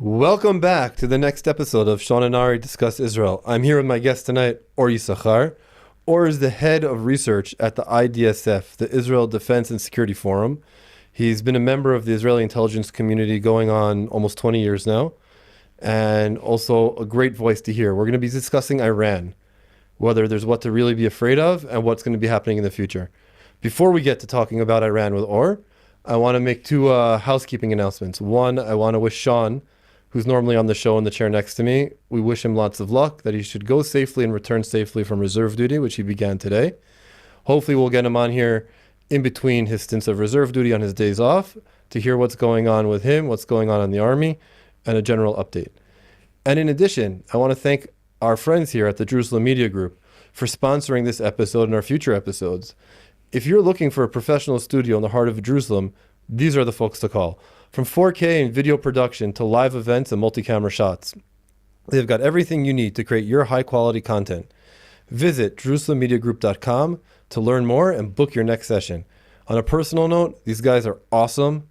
Welcome back to the next episode of Sean and Ari Discuss Israel. I'm here with my guest tonight, Or Yisachar. Or is the head of research at the IDSF, the Israel Defense and Security Forum. He's been a member of the Israeli intelligence community going on almost 20 years now, and also a great voice to hear. We're going to be discussing Iran, whether there's what to really be afraid of and what's going to be happening in the future. Before we get to talking about Iran with Or, I want to make two housekeeping announcements. One, I want to wish Sean, who's normally on the show in the chair next to me, we wish him lots of luck, that he should go safely and return safely from reserve duty, which he began today. Hopefully we'll get him on here in between his stints of reserve duty on his days off to hear what's going on with him, what's going on in the army, and a general update. And in addition, I want to thank our friends here at the Jerusalem Media Group for sponsoring this episode and our future episodes. If you're looking for a professional studio in the heart of Jerusalem, these are the folks to call. From 4K and video production to live events and multi-camera shots, they've got everything you need to create your high-quality content. Visit JerusalemMediaGroup.com to learn more and book your next session. On a personal note, these guys are awesome,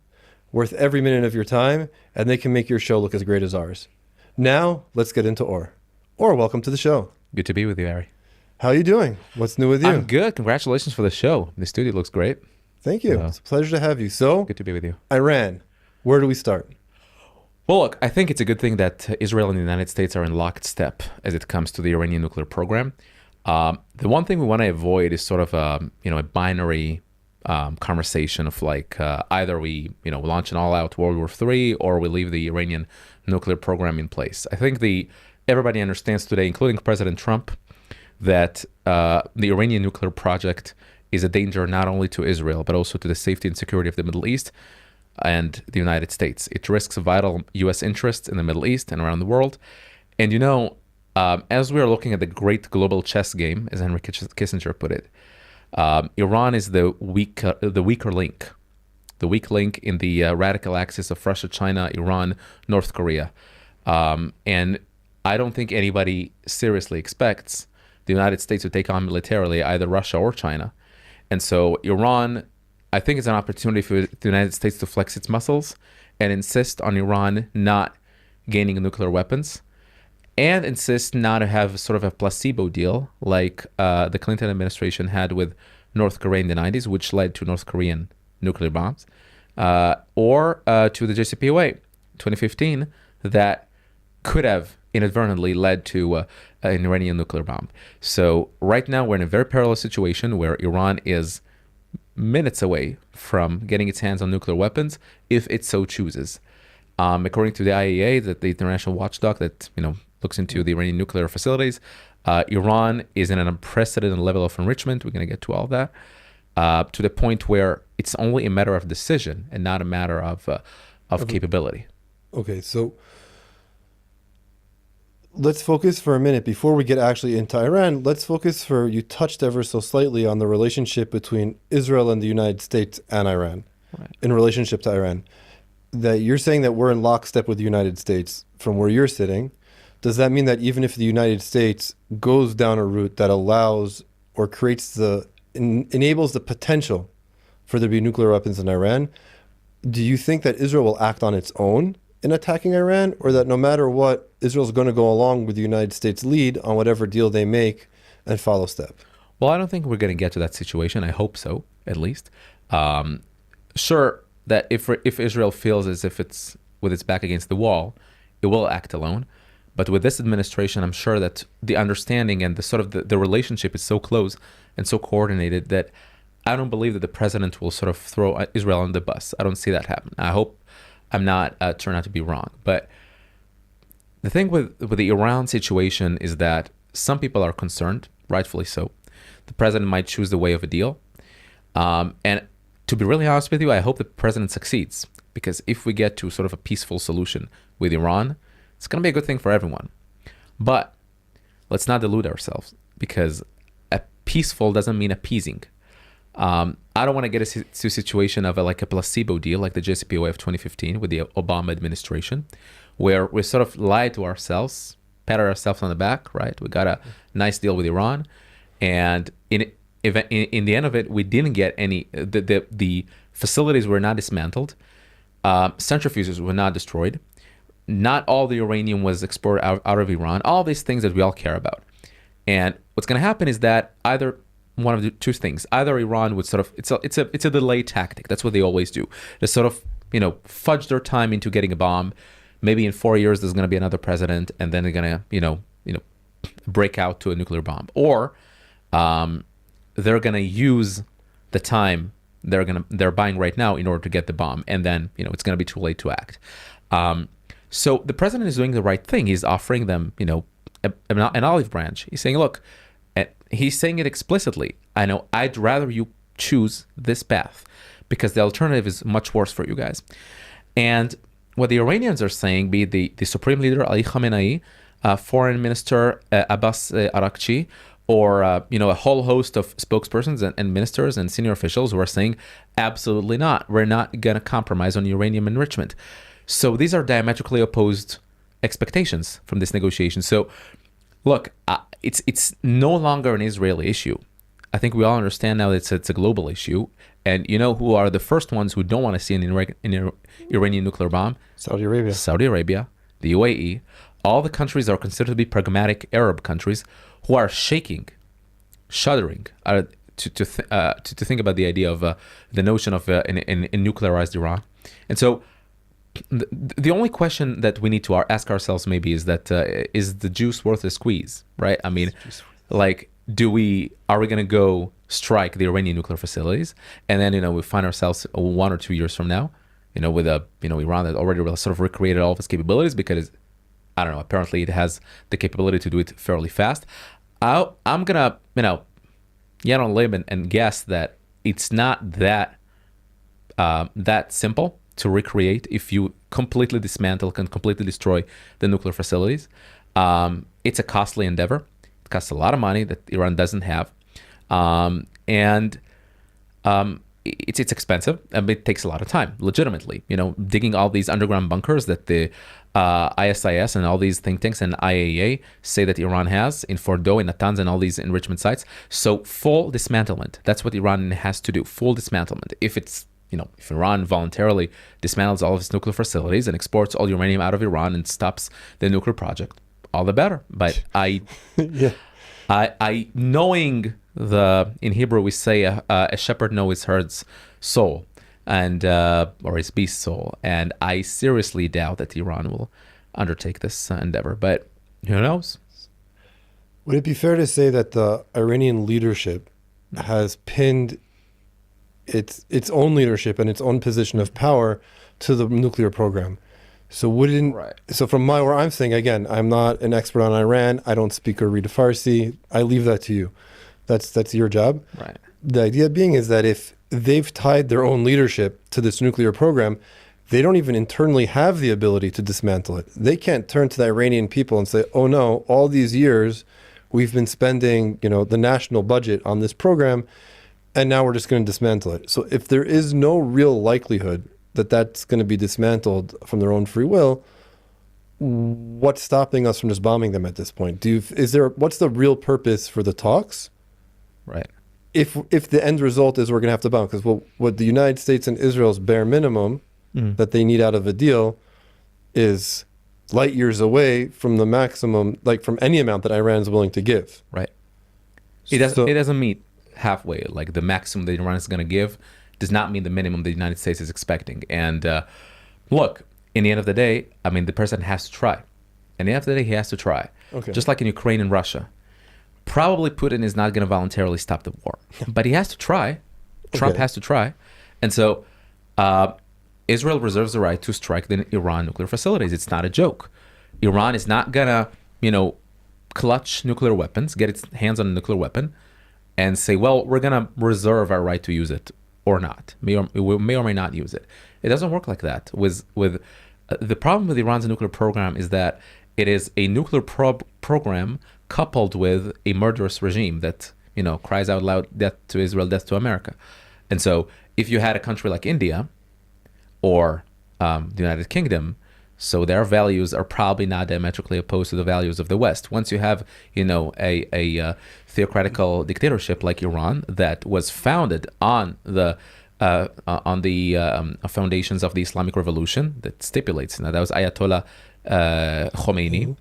worth every minute of your time, and they can make your show look as great as ours. Now, let's get into Or. Or, welcome to the show. Good to be with you, Ari. How are you doing? What's new with you? I'm good. Congratulations for the show. The studio looks great. Thank you. It's a pleasure to have you. So, good to be with you. Iran. Where do we start? Well, look, I think it's a good thing that Israel and the United States are in lockstep as it comes to the Iranian nuclear program. The one thing we want to avoid is sort of a binary conversation of like either we launch an all-out World War III or we leave the Iranian nuclear program in place. I think everybody understands today, including President Trump, that the Iranian nuclear project is a danger not only to Israel but also to the safety and security of the Middle East and the United States. It risks vital U.S. interests in the Middle East and around the world. And as we are looking at the great global chess game, as Henry Kissinger put it, Iran is the weaker link, the weak link in the radical axis of Russia, China, Iran, North Korea. And I don't think anybody seriously expects the United States to take on militarily either Russia or China. And so Iran, I think it's an opportunity for the United States to flex its muscles and insist on Iran not gaining nuclear weapons and insist not to have sort of a placebo deal like the Clinton administration had with North Korea in the 90s, which led to North Korean nuclear bombs, or to the JCPOA 2015 that could have inadvertently led to an Iranian nuclear bomb. So right now we're in a very perilous situation where Iran is minutes away from getting its hands on nuclear weapons if it so chooses. According to the IAEA, that the international watchdog that looks into the Iranian nuclear facilities, Iran is in an unprecedented level of enrichment. We're going to get to all of that, to the point where it's only a matter of decision and not a matter of capability. Okay, so let's focus for a minute before we get actually into Iran. Let's focus you touched ever so slightly on the relationship between Israel and the United States and Iran, right, in relationship to Iran. That you're saying that we're in lockstep with the United States from where you're sitting. Does that mean that even if the United States goes down a route that allows or enables the potential for there to be nuclear weapons in Iran, do you think that Israel will act on its own in attacking Iran, or that no matter what, Israel's going to go along with the United States' lead on whatever deal they make and follow step? Well, I don't think we're going to get to that situation. I hope so, at least. Sure, that if Israel feels as if it's with its back against the wall, it will act alone. But with this administration, I'm sure that the understanding and the sort of the relationship is so close and so coordinated that I don't believe that the president will sort of throw Israel on the bus. I don't see that happen. I hope I'm not turn out to be wrong. But the thing with the Iran situation is that some people are concerned, rightfully so. The president might choose the way of a deal. And to be really honest with you, I hope the president succeeds, because if we get to sort of a peaceful solution with Iran, it's going to be a good thing for everyone. But let's not delude ourselves, because a peaceful doesn't mean appeasing. I don't want to get to a situation of a placebo deal like the JCPOA of 2015 with the Obama administration, where we sort of lied to ourselves, patted ourselves on the back, right? We got a nice deal with Iran, and in the end of it, we didn't get any. The facilities were not dismantled, centrifuges were not destroyed. not all the uranium was exported out of Iran. All these things that we all care about. And what's going to happen is that either one of the two things. Either Iran would sort of, it's a delay tactic. That's what they always do. They sort of, fudge their time into getting a bomb. Maybe in 4 years there's going to be another president, and then they're going to, break out to a nuclear bomb. Or they're going to use the time they're buying right now in order to get the bomb, and then it's going to be too late to act. So the president is doing the right thing. He's offering them, an olive branch. He's saying, look. He's saying it explicitly. I know I'd rather you choose this path because the alternative is much worse for you guys. And what the Iranians are saying, be it the Supreme Leader Ali Khamenei, Foreign Minister Abbas Araghchi, or a whole host of spokespersons and ministers and senior officials who are saying, absolutely not. We're not going to compromise on uranium enrichment. So these are diametrically opposed expectations from this negotiation. So look, it's no longer an Israeli issue. I think we all understand now that it's a global issue. And who are the first ones who don't want to see an Iranian nuclear bomb? Saudi Arabia, the UAE. All the countries are considered to be pragmatic Arab countries who are shuddering to think about the idea of the notion of a nuclearized Iran. And so the only question that we need to ask ourselves maybe is that is the juice worth the squeeze, right? I mean, like, are we going to go strike the Iranian nuclear facilities, and then we find ourselves 1 or 2 years from now, with Iran that already sort of recreated all of its capabilities because I don't know, apparently it has the capability to do it fairly fast. I'm gonna get on a limb and guess that it's not that simple to recreate if you completely dismantle and completely destroy the nuclear facilities. It's a costly endeavor. It costs a lot of money that Iran doesn't have. It's expensive. It takes a lot of time, legitimately. Digging all these underground bunkers that the ISIS and all these think tanks and IAEA say that Iran has in Fordo, in Natanz, and all these enrichment sites. So full dismantlement. That's what Iran has to do, full dismantlement. If Iran voluntarily dismantles all of its nuclear facilities and exports all uranium out of Iran and stops the nuclear project, all the better. But I knowing in Hebrew we say a shepherd knows his herd's soul, and or his beast's soul, and I seriously doubt that Iran will undertake this endeavor. But who knows? Would it be fair to say that the Iranian leadership has pinned its own leadership and its own position of power to the nuclear program? So So from where I'm saying, again, I'm not an expert on Iran. I don't speak or read Farsi. I leave that to you. That's your job. Right. The idea being is that if they've tied their own leadership to this nuclear program, they don't even internally have the ability to dismantle it. They can't turn to the Iranian people and say, oh no, all these years we've been spending, the national budget on this program, and now we're just going to dismantle it. So if there is no real likelihood that that's going to be dismantled from their own free will, what's stopping us from just bombing them at this point? What's the real purpose for the talks? Right. If the end result is we're going to have to bomb, because what the United States and Israel's bare minimum that they need out of a deal is light years away from the maximum, like from any amount that Iran is willing to give. Right. It doesn't meet halfway. Like the maximum that Iran is going to give does not mean the minimum the United States is expecting. And look, in the end of the day, the president has to try. In the end of the day, he has to try. Okay. Just like in Ukraine and Russia. Probably Putin is not going to voluntarily stop the war, but he has to try. Trump has to try. And so Israel reserves the right to strike the Iran nuclear facilities. It's not a joke. Iran is not going to, clutch nuclear weapons, get its hands on a nuclear weapon, and say, well, we're going to reserve our right to use it or not. We may or may not use it. It doesn't work like that. The problem with Iran's nuclear program is that it is a nuclear program coupled with a murderous regime that, cries out loud, death to Israel, death to America. And so if you had a country like India or the United Kingdom, so their values are probably not diametrically opposed to the values of the West. Once you have, a theocratical dictatorship like Iran that was founded on the foundations of the Islamic Revolution that stipulates, that was Ayatollah Khomeini,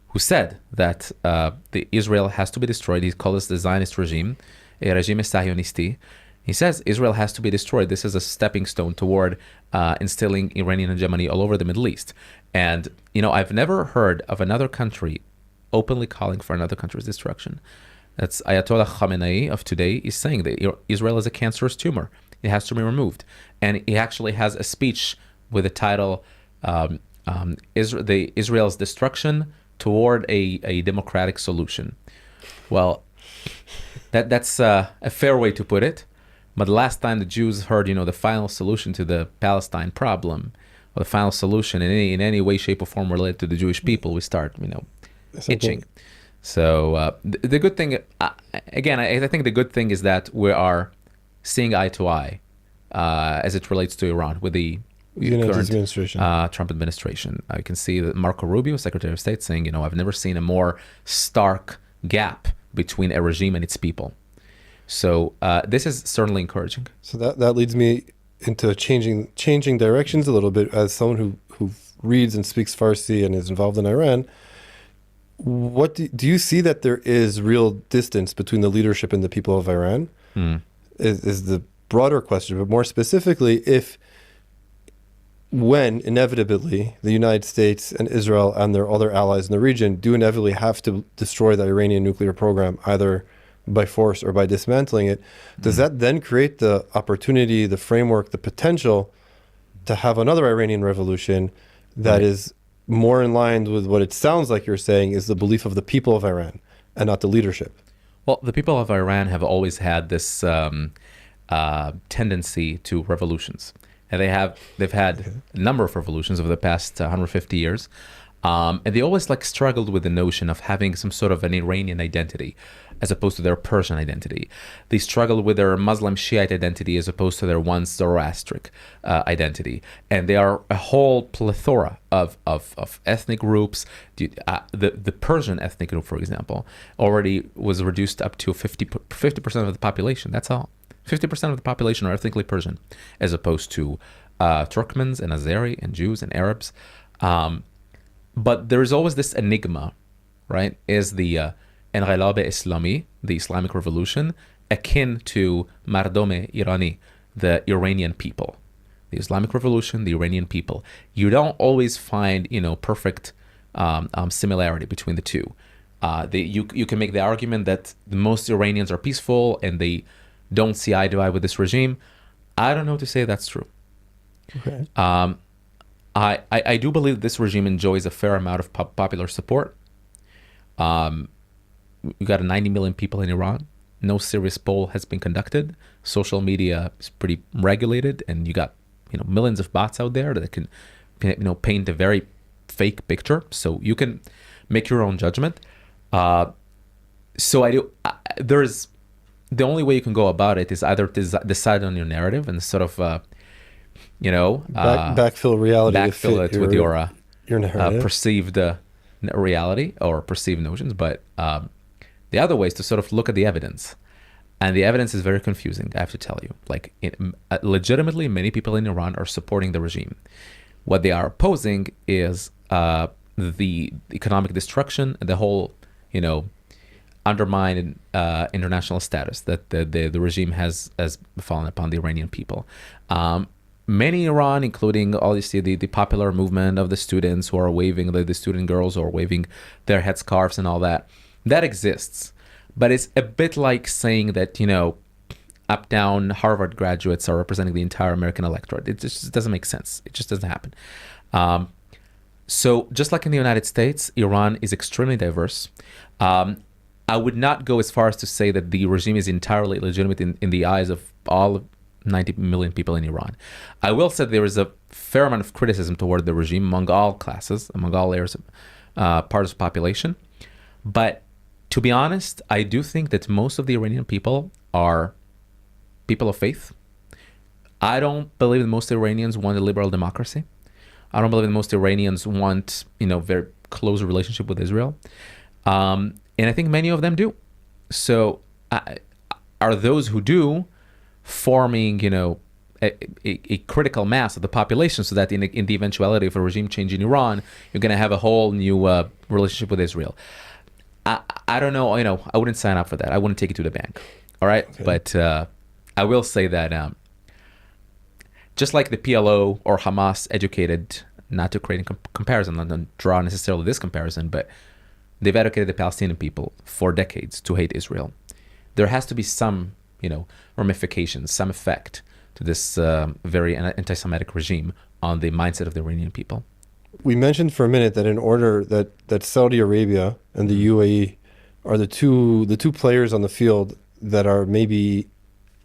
who said that the Israel has to be destroyed. He called this the Zionist regime, a regime Sionisti. He says Israel has to be destroyed. This is a stepping stone toward instilling Iranian hegemony all over the Middle East. And, I've never heard of another country openly calling for another country's destruction. That's Ayatollah Khamenei of today is saying that Israel is a cancerous tumor. It has to be removed. And he actually has a speech with the title, Israel's Destruction Toward a Democratic Solution. Well, that's a fair way to put it. But the last time the Jews heard, the final solution to the Palestine problem, or the final solution in any way, shape, or form related to the Jewish people, we start, itching. So the good thing, again, I think the good thing is that we are seeing eye to eye as it relates to Iran with the current administration. Trump administration. I can see that Marco Rubio, Secretary of State, saying, I've never seen a more stark gap between a regime and its people. So this is certainly encouraging. So that leads me into changing directions a little bit. As someone who reads and speaks Farsi and is involved in Iran, what do you see that there is real distance between the leadership and the people of Iran? Is the broader question, but more specifically, when inevitably the United States and Israel and their other allies in the region do inevitably have to destroy the Iranian nuclear program, either by force or by dismantling it, does that then create the opportunity, the framework, the potential to have another Iranian revolution that is more in line with what it sounds like you're saying is the belief of the people of Iran and not the leadership? Well, the people of Iran have always had this tendency to revolutions. And they've had a number of revolutions over the past 150 years. And they always struggled with the notion of having some sort of an Iranian identity as opposed to their Persian identity. They struggled with their Muslim Shiite identity as opposed to their once Zoroastric identity. And they are a whole plethora of ethnic groups. The Persian ethnic group, for example, already was reduced up to 50% of the population. That's all. 50% of the population are ethnically Persian, as opposed to Turkmens and Azeri and Jews and Arabs. But there is always this enigma, right? Is the Enqilab Islami, the Islamic Revolution, akin to Mardom Irani, the Iranian people? The Islamic Revolution, the Iranian people. You don't always find, perfect similarity between the two. You can make the argument that most Iranians are peaceful and they don't see eye to eye with this regime. I don't know to say that's true. Okay. I do believe this regime enjoys a fair amount of popular support. We got 90 million people in Iran. No serious poll has been conducted. Social media is pretty regulated, and you got millions of bots out there that can paint a very fake picture. So you can make your own judgment. There's the only way you can go about it is either decide on your narrative and sort of backfill reality, backfill it with your narrative. Perceived reality or perceived notions. But the other way is to sort of look at the evidence, and the evidence is very confusing. I have to tell you, legitimately, many people in Iran are supporting the regime. What they are opposing is the economic destruction and the whole, undermine international status that the regime has fallen upon the Iranian people. Many in Iran, including obviously the popular movement of the students who are waving, the student girls who are waving their headscarves and all that exists. But it's a bit like saying that, up-down Harvard graduates are representing the entire American electorate. It just doesn't make sense. It just doesn't happen. So just like in the United States, Iran is extremely diverse. I would not go as far as to say that the regime is entirely legitimate in the eyes of all 90 million people in Iran. I will say there is a fair amount of criticism toward the regime among all classes, among all layers of parts of the population. But to be honest, I do think that most of the Iranian people are people of faith. I don't believe that most Iranians want a liberal democracy. I don't believe that most Iranians want, very close relationship with Israel. And I think many of them do. So are those who do forming, a critical mass of the population, so that in the eventuality of a regime change in Iran, you're going to have a whole new relationship with Israel. I don't know. I wouldn't sign up for that. I wouldn't take it to the bank. All right, okay. But I will say that just like the PLO or Hamas educated, not to create a comparison, not to draw necessarily this comparison, but they've educated the Palestinian people for decades to hate Israel. There has to be some, ramifications, some effect to this very anti-Semitic regime on the mindset of the Iranian people. We mentioned for a minute that in order that Saudi Arabia and the UAE are the two players on the field that are maybe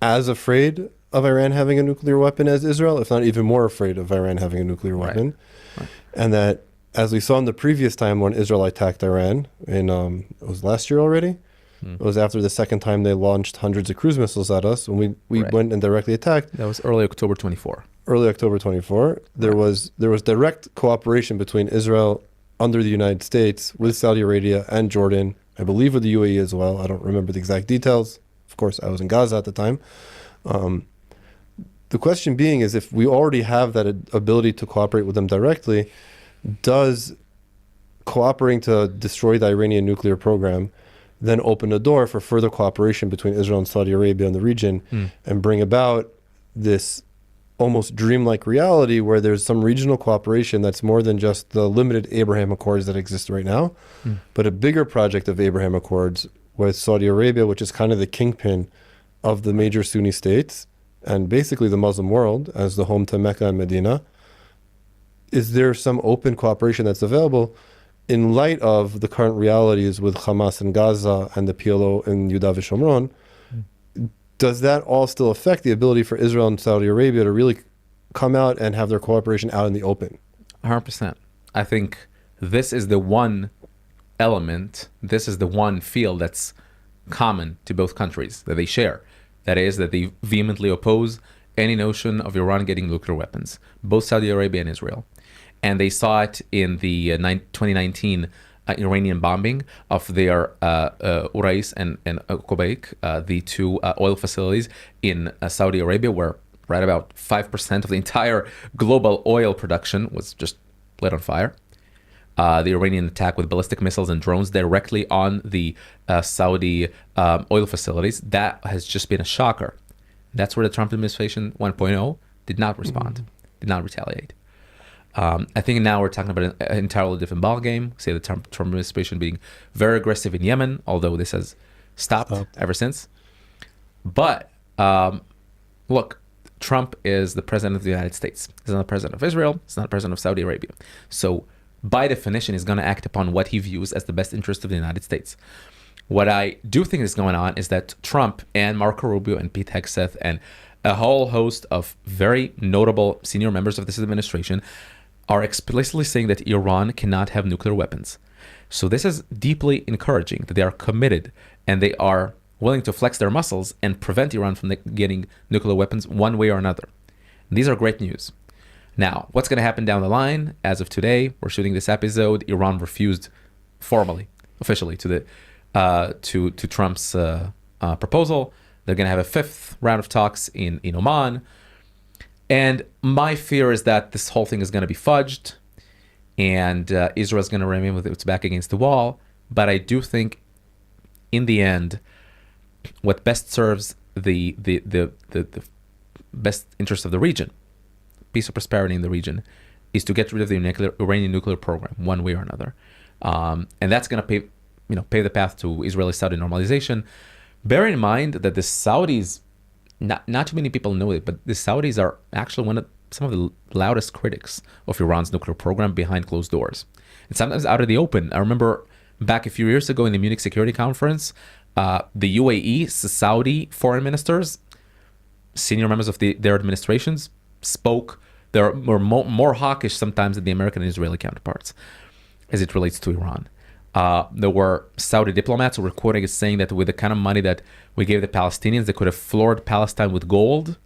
as afraid of Iran having a nuclear weapon as Israel, if not even more afraid of Iran having a nuclear weapon. Right. And that, as we saw in the previous time when Israel attacked Iran, it was last year already. It was after the second time they launched hundreds of cruise missiles at us, when we went and directly attacked. That was early October 24. Early October 24. There was direct cooperation between Israel under the United States with Saudi Arabia and Jordan, I believe with the UAE as well. I don't remember the exact details. Of course, I was in Gaza at the time. The question being is, if we already have that ability to cooperate with them directly, does cooperating to destroy the Iranian nuclear program then open the door for further cooperation between Israel and Saudi Arabia in the region and bring about this almost dreamlike reality where there's some regional cooperation that's more than just the limited Abraham Accords that exist right now, but a bigger project of Abraham Accords with Saudi Arabia, which is kind of the kingpin of the major Sunni states and basically the Muslim world as the home to Mecca and Medina. Is there some open cooperation that's available in light of the current realities with Hamas in Gaza and the PLO in Yudav Shomron? Does that all still affect the ability for Israel and Saudi Arabia to really come out and have their cooperation out in the open? 100%. I think this is the one element, this is the one field that's common to both countries that they share. That is, that they vehemently oppose any notion of Iran getting nuclear weapons, both Saudi Arabia and Israel. And they saw it in the 2019 Iranian bombing of their Urais and Qubaik, the two oil facilities in Saudi Arabia, where right about 5% of the entire global oil production was just lit on fire. The Iranian attack with ballistic missiles and drones directly on the Saudi oil facilities, that has just been a shocker. That's where the Trump administration 1.0 did not respond, did not retaliate. I think now we're talking about an entirely different ballgame. Say the Trump administration being very aggressive in Yemen, although this has stopped ever since. But look, Trump is the president of the United States. He's not the president of Israel. He's not the president of Saudi Arabia. So by definition, he's going to act upon what he views as the best interest of the United States. What I do think is going on is that Trump and Marco Rubio and Pete Hegseth and a whole host of very notable senior members of this administration are explicitly saying that Iran cannot have nuclear weapons. So this is deeply encouraging that they are committed and they are willing to flex their muscles and prevent Iran from getting nuclear weapons one way or another. These are great news. Now, what's going to happen down the line? As of today, we're shooting this episode. Iran refused formally, officially, to Trump's proposal. They're going to have a fifth round of talks in Oman. And my fear is that this whole thing is going to be fudged and Israel is going to remain with its back against the wall. But I do think in the end, what best serves the best interest of the region, peace or prosperity in the region, is to get rid of the Iranian nuclear program one way or another. And that's going to pave the path to Israeli-Saudi normalization. Bear in mind that the Saudis, not too many people know it, but the Saudis are actually some of the loudest critics of Iran's nuclear program behind closed doors. And sometimes out of the open. I remember back a few years ago in the Munich Security Conference, the UAE, Saudi foreign ministers, senior members of their administrations spoke. They were more hawkish sometimes than the American and Israeli counterparts as it relates to Iran. There were Saudi diplomats who were quoting as saying that with the kind of money that we gave the Palestinians, they could have floored Palestine with gold,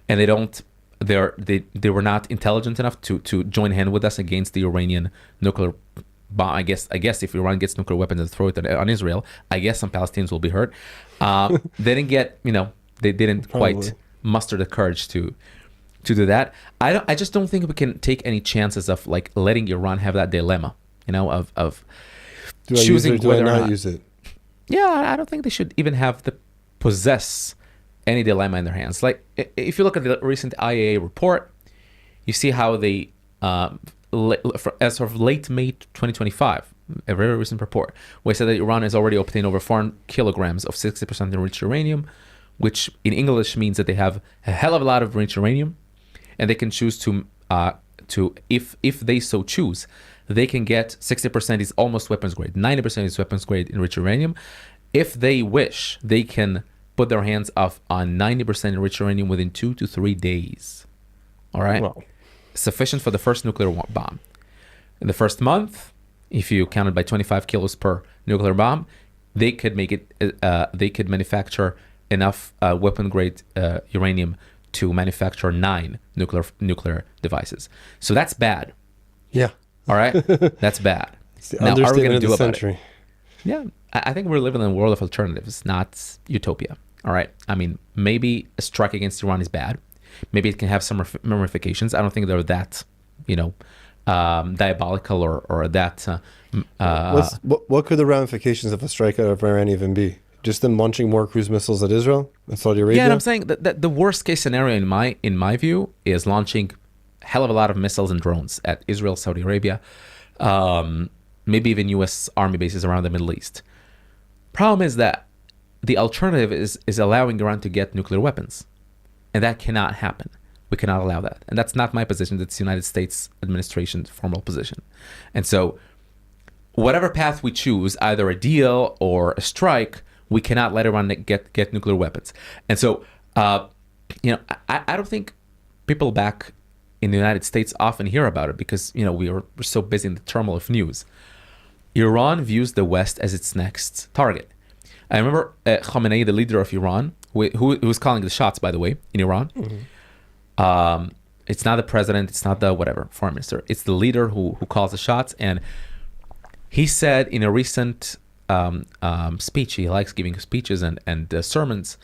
and they were not intelligent enough to join hand with us against the Iranian nuclear bomb. I guess if Iran gets nuclear weapons and throw it on Israel, I guess some Palestinians will be hurt. They didn't quite muster the courage to to do that. I just don't think we can take any chances of like letting Iran have that dilemma, of Do I choosing use it or do whether I or not not. use it? Yeah, I don't think they should even have to possess any dilemma in their hands. Like if you look at the recent IAEA report, you see how they, as of late May 2025, a very recent report, where it said that Iran has already obtained over 4 kilograms of 60% enriched uranium, which in English means that they have a hell of a lot of enriched uranium, and they can choose to if they so choose, they can get 60% is almost weapons grade, 90% is weapons grade enriched uranium. If they wish, they can put their hands off on 90% enriched uranium within 2 to 3 days. All right, Wow. sufficient for the first nuclear bomb. In the first month, if you counted by 25 kilos per nuclear bomb, they could make it. They could manufacture enough weapon grade uranium to manufacture 9 nuclear devices. So that's bad. Yeah. All right, that's bad. It's the Now, are we understatement going to of do the about century. it? Yeah, I think we're living in a world of alternatives, not utopia. All right. I mean, maybe a strike against Iran is bad. Maybe it can have some ramifications. I don't think they're that, diabolical or that. What could the ramifications of a strike out of Iran even be? Just them launching more cruise missiles at Israel and Saudi Arabia? Yeah, and I'm saying that the worst case scenario in my view is launching a hell of a lot of missiles and drones at Israel, Saudi Arabia, maybe even U.S. Army bases around the Middle East. Problem is that the alternative is allowing Iran to get nuclear weapons, and that cannot happen. We cannot allow that, and that's not my position. That's the United States administration's formal position, and so whatever path we choose, either a deal or a strike, we cannot let Iran get nuclear weapons. And so, I don't think people back in the United States often hear about it because, we're so busy in the turmoil of news. Iran views the West as its next target. I remember Khamenei, the leader of Iran, who was calling the shots, by the way, in Iran. Mm-hmm. It's not the president, it's not the whatever, foreign minister. It's the leader who calls the shots. And he said in a recent speech, he likes giving speeches and sermons,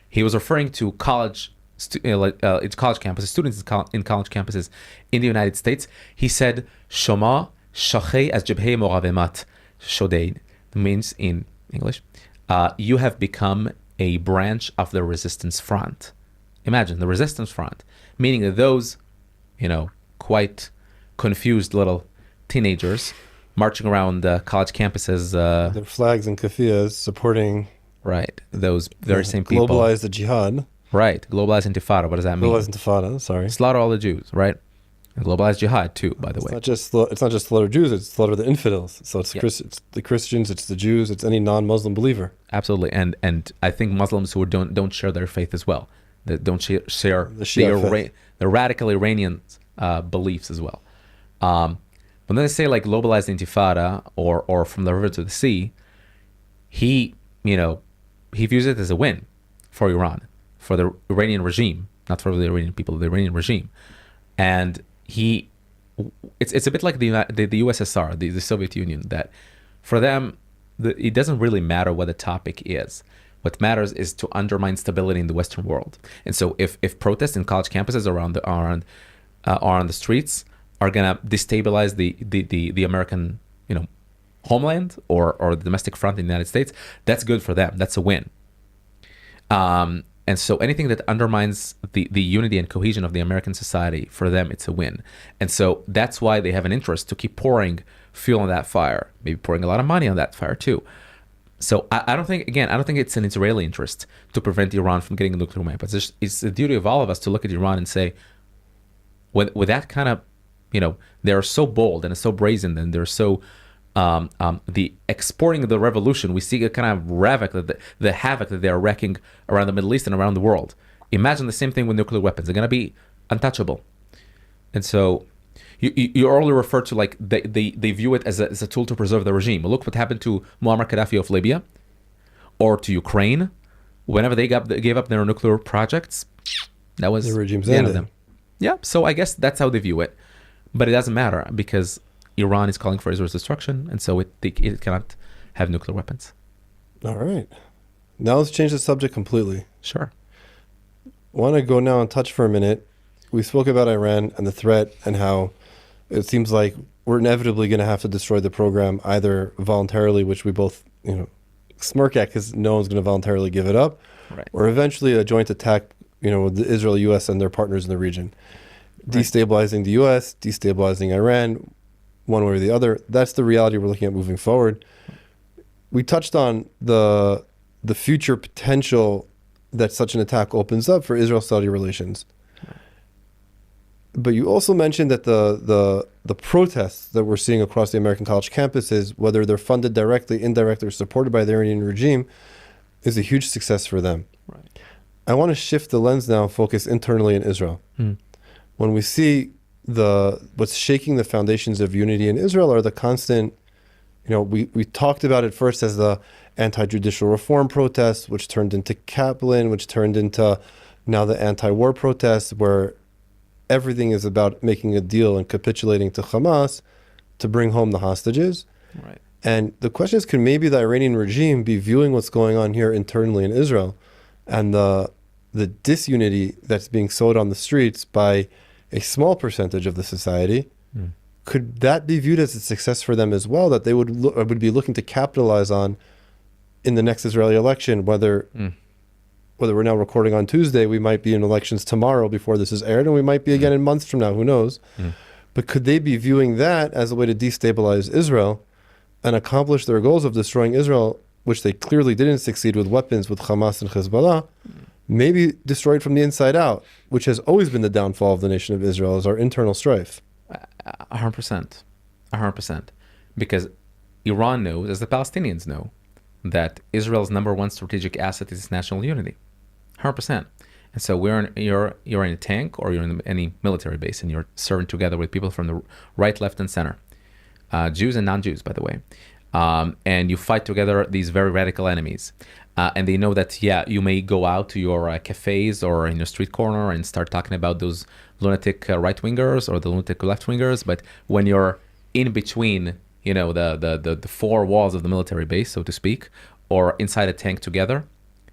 he was referring to college campuses, students in college campuses in the United States. He said, Shoma shachei as jabhei moravemat shodein, means in English, you have become a branch of the resistance front. Imagine the resistance front, meaning that those, quite confused little teenagers marching around college campuses, their flags and kafiyas supporting right, those very same people. Globalize the jihad. Right, globalized intifada. What does that mean? Globalized intifada, sorry. Slaughter all the Jews, right? And globalized jihad too, by the way. It's not just slaughter Jews, it's slaughter the infidels. So it's, Yep. it's the Christians, it's the Jews, it's any non-Muslim believer. Absolutely, and I think Muslims who don't share their faith as well, that don't share The Shia faith. the radical Iranian beliefs as well. When they say like globalized intifada or from the river to the sea, he views it as a win for Iran, for the Iranian regime, not for the Iranian people, the Iranian regime, and it's a bit like the USSR, the Soviet Union, that for them it doesn't really matter what the topic is. What matters is to undermine stability in the Western world. And so if protests in college campuses are on the streets are going to destabilize the American homeland or the domestic front in the United States, that's good for them. That's a win. And so anything that undermines the unity and cohesion of the American society, for them, it's a win. And so that's why they have an interest to keep pouring fuel on that fire, maybe pouring a lot of money on that fire too. So I don't think it's an Israeli interest to prevent Iran from getting nuclear weapons. It's the duty of all of us to look at Iran and say, with that kind of, they're so bold and so brazen, and they're so the exporting of the revolution. We see a kind of the havoc that they're wreaking around the Middle East and around the world. Imagine the same thing with nuclear weapons. They're going to be untouchable. And so you earlier referred to like they view it as a tool to preserve the regime. Look what happened to Muammar Gaddafi of Libya, or to Ukraine. Whenever they gave up their nuclear projects, that was the regime's the end of ended. them. Yeah, so I guess that's how they view it. But it doesn't matter because Iran is calling for Israel's destruction, and so it cannot have nuclear weapons. All right. Now let's change the subject completely. Sure. I want to go now and touch for a minute we spoke about Iran and the threat and how it seems like we're inevitably going to have to destroy the program either voluntarily, which we both, smirk at because no one's going to voluntarily give it up, Right. or eventually a joint attack, with the Israel, U.S. and their partners in the region, destabilizing the U.S., destabilizing Iran, one way or the other. That's the reality we're looking at moving forward. We touched on the future potential that such an attack opens up for Israel-Saudi relations. But you also mentioned that the protests that we're seeing across the American college campuses, whether they're funded directly, indirectly, or supported by the Iranian regime, is a huge success for them. Right. I want to shift the lens now and focus internally in Israel. When we see what's shaking the foundations of unity in Israel are the constant, we talked about it first as the anti-judicial reform protests, which turned into Kaplan, which turned into now the anti-war protests, where everything is about making a deal and capitulating to Hamas to bring home the hostages. Right. And the question is, can maybe the Iranian regime be viewing what's going on here internally in Israel and the disunity that's being sowed on the streets by a small percentage of the society? Could that be viewed as a success for them as well, that they would be looking to capitalize on in the next Israeli election, whether we're now recording on Tuesday, we might be in elections tomorrow before this is aired, and we might be again in months from now, who knows? But could they be viewing that as a way to destabilize Israel and accomplish their goals of destroying Israel, which they clearly didn't succeed with weapons with Hamas and Hezbollah, maybe destroyed from the inside out, which has always been the downfall of the nation of Israel, is our internal strife? 100%. 100%. Because Iran knows, as the Palestinians know, that Israel's number one strategic asset is its national unity. 100%. And so you're in a tank or you're in any military base and you're serving together with people from the right, left, and center. Jews and non-Jews, by the way. And you fight together these very radical enemies. And they know that, you may go out to your cafes or in your street corner and start talking about those lunatic right-wingers or the lunatic left-wingers. But when you're in between, the four walls of the military base, so to speak, or inside a tank together,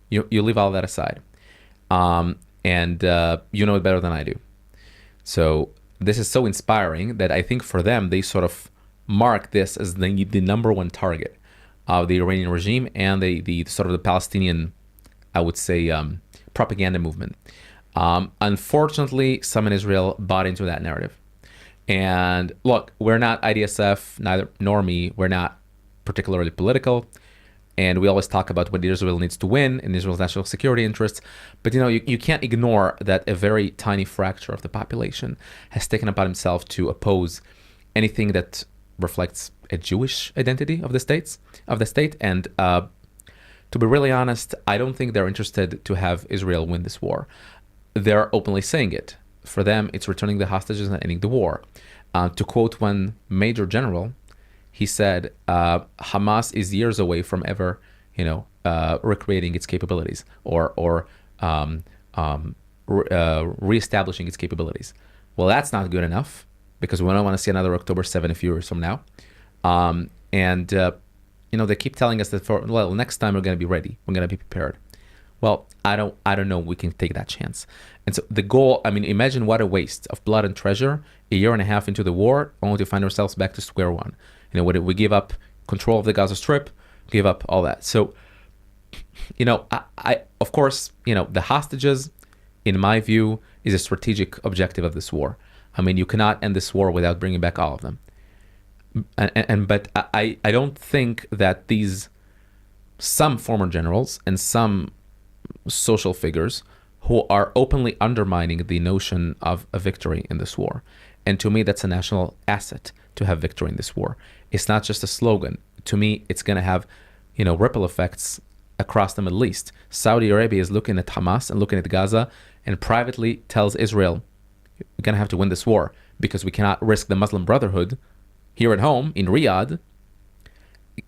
you leave all that aside. And you know it better than I do. So this is so inspiring that I think for them, they sort of mark this as the number one target of the Iranian regime and the sort of the Palestinian, I would say, propaganda movement. Unfortunately, some in Israel bought into that narrative. And look, we're not IDSF, neither nor me. We're not particularly political. And we always talk about what Israel needs to win in Israel's national security interests. But, you can't ignore that a very tiny fracture of the population has taken upon himself to oppose anything that reflects a Jewish identity of the state. And to be really honest, I don't think they're interested to have Israel win this war. They're openly saying it. For them, it's returning the hostages and ending the war. To quote one major general, he said, Hamas is years away from ever, recreating its capabilities or reestablishing its capabilities. Well, that's not good enough because we don't want to see another October 7 a few years from now. They keep telling us that next time we're going to be ready. We're going to be prepared. Well, I don't know we can take that chance. And so the goal, imagine what a waste of blood and treasure a year and a half into the war, only to find ourselves back to square one. We give up control of the Gaza Strip, give up all that. So, I of course, the hostages, in my view, is a strategic objective of this war. You cannot end this war without bringing back all of them. But I don't think that some former generals and some social figures who are openly undermining the notion of a victory in this war. And to me, that's a national asset to have victory in this war. It's not just a slogan. To me, it's going to have, ripple effects across the Middle East. Saudi Arabia is looking at Hamas and looking at Gaza and privately tells Israel, we're going to have to win this war because we cannot risk the Muslim Brotherhood here at home in Riyadh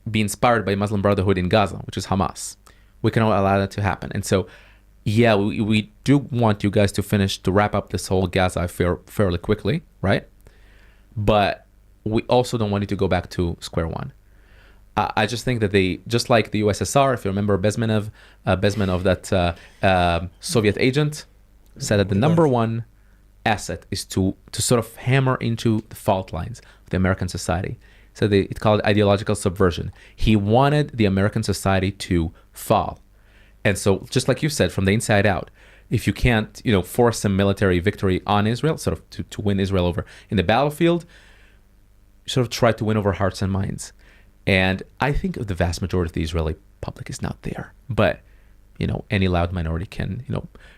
be inspired by Muslim Brotherhood in Gaza, which is Hamas. We cannot allow that to happen. And so, we do want you guys to wrap up this whole Gaza affair fairly quickly, right? But we also don't want you to go back to square one. I just think that they, just like the USSR, if you remember Bezmenov, that Soviet agent, said that the number one asset is to sort of hammer into the fault lines of the American society. So it called it ideological subversion. He wanted the American society to fall. And so, just like you said, from the inside out, if you can't, force a military victory on Israel, sort of to win Israel over in the battlefield, sort of try to win over hearts and minds. And I think the vast majority of the Israeli public is not there. But, any loud minority can,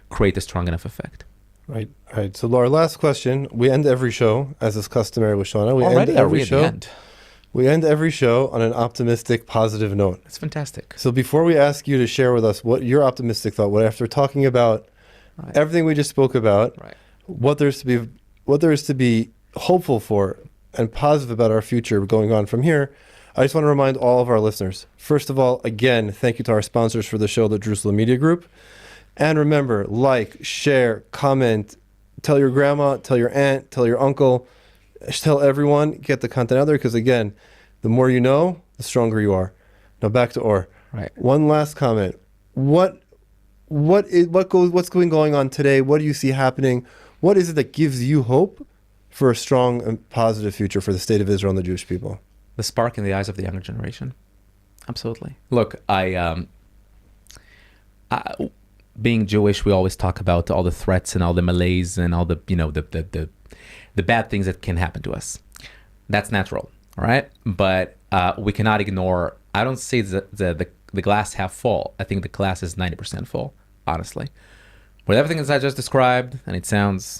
create a strong enough effect. Right. All right. So, Laura, last question. We end every show, as is customary with Shauna. We end every show on an optimistic, positive note. That's fantastic. So before we ask you to share with us what your optimistic thought, after talking about everything we just spoke about, what there is to be hopeful for and positive about our future going on from here, I just want to remind all of our listeners. First of all, again, thank you to our sponsors for the show, the Jerusalem Media Group. And remember, like, share, comment, tell your grandma, tell your aunt, tell your uncle, tell everyone, get the content out there, because again, the more you know, the stronger you are. Now back to Or. Right. One last comment. What's going on today? What do you see happening? What is it that gives you hope for a strong and positive future for the state of Israel and the Jewish people? The spark in the eyes of the younger generation. Absolutely. Look, I being Jewish, we always talk about all the threats and all the malaise and all the the bad things that can happen to us. That's natural, all right? But we cannot ignore, I don't say the glass half full. I think the glass is 90% full, honestly. With everything that I just described, and it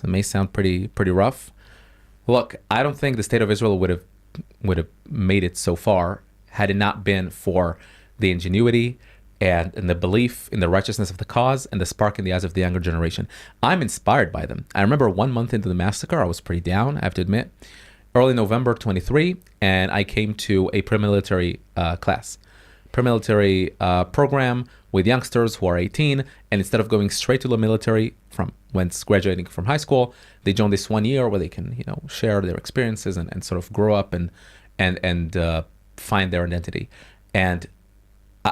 may sound pretty rough. Look, I don't think the state of Israel would have made it so far had it not been for the ingenuity and the belief in the righteousness of the cause and the spark in the eyes of the younger generation. I'm inspired by them. I remember 1 month into the massacre, I was pretty down, I have to admit. Early November 23, and I came to a pre-military class. Pre-military program with youngsters who are 18, and instead of going straight to the military from once graduating from high school, they join this 1 year where they can, share their experiences and sort of grow up and find their identity. And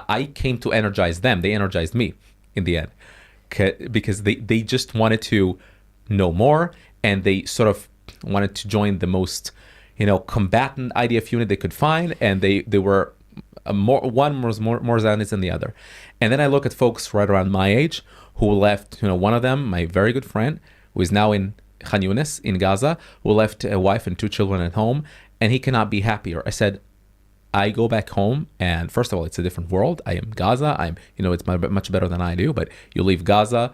I came to energize them. They energized me in the end because they just wanted to know more, and they sort of wanted to join the most, combatant IDF unit they could find, and they were one was more Zionist than the other. And then I look at folks right around my age who left, one of them, my very good friend, who is now in Khan Yunis in Gaza, who left a wife and 2 children at home, and he cannot be happier. I said, I go back home, and first of all, it's a different world. I am Gaza. It's much better than I do. But you leave Gaza,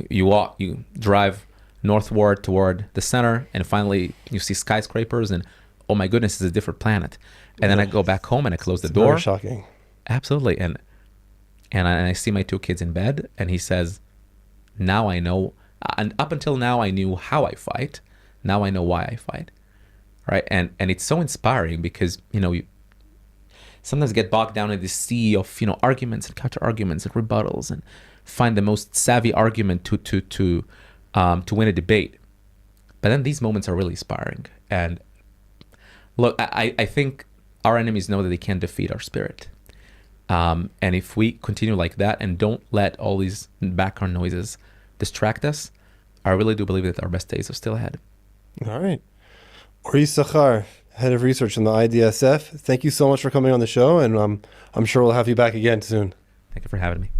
you drive northward toward the center, and finally you see skyscrapers, and oh my goodness, it's a different planet. And then I go back home and I close the door. Very shocking. Absolutely, and I see my 2 kids in bed, and he says, "Now I know." And up until now, I knew how I fight. Now I know why I fight. Right, and it's so inspiring because you sometimes get bogged down in this sea of arguments and counter arguments and rebuttals, and find the most savvy argument to win a debate. But then these moments are really inspiring. And look, I think our enemies know that they can't defeat our spirit. And if we continue like that and don't let all these background noises distract us, I really do believe that our best days are still ahead. All right. Ori Sachar, Head of Research in the IDSF. Thank you so much for coming on the show, and I'm sure we'll have you back again soon. Thank you for having me.